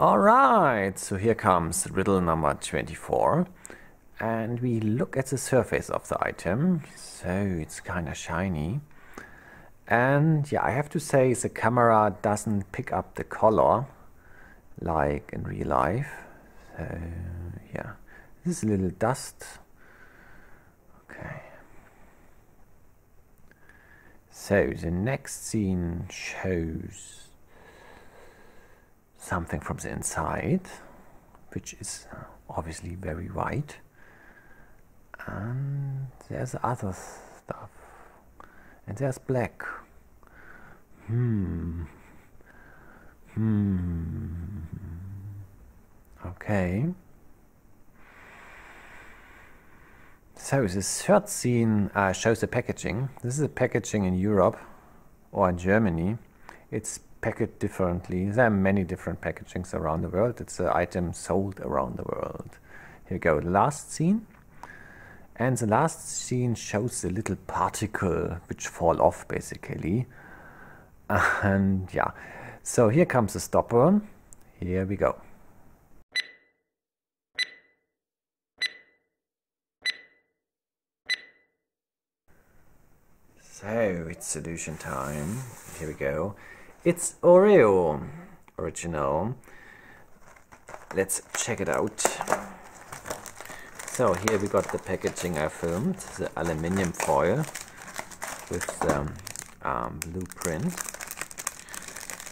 Alright, so here comes riddle number 24, and we look at the surface of the item. So it's kind of shiny, and yeah, I have to say the camera doesn't pick up the color like in real life. So yeah, this is a little dust. Okay, so the next scene shows something from the inside, which is obviously very white, and there's other stuff, and there's black. Okay, so the third scene shows the packaging. This is the packaging in Europe or in Germany. It's packaged differently. There are many different packagings around the world. It's an item sold around the world. Here we go, the last scene. And the last scene shows the little particle which fall off basically. And yeah, so here comes the stopper. Here we go. So it's solution time. Here we go. It's Oreo original. Let's check it out. So here we got the packaging I filmed, the aluminium foil with the blueprint.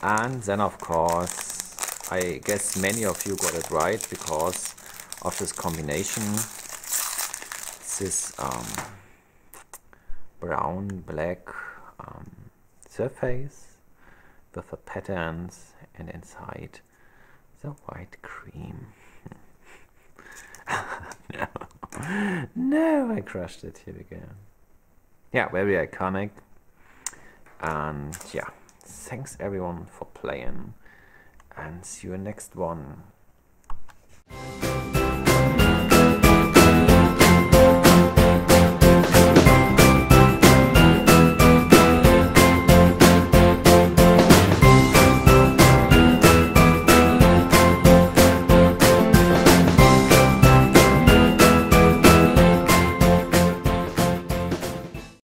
And then of course, I guess many of you got it right because of this combination. This brown, black surface with the patterns, and inside the white cream. No, I crushed it. Here we go. Yeah, very iconic. And yeah, thanks everyone for playing, and see you in next one.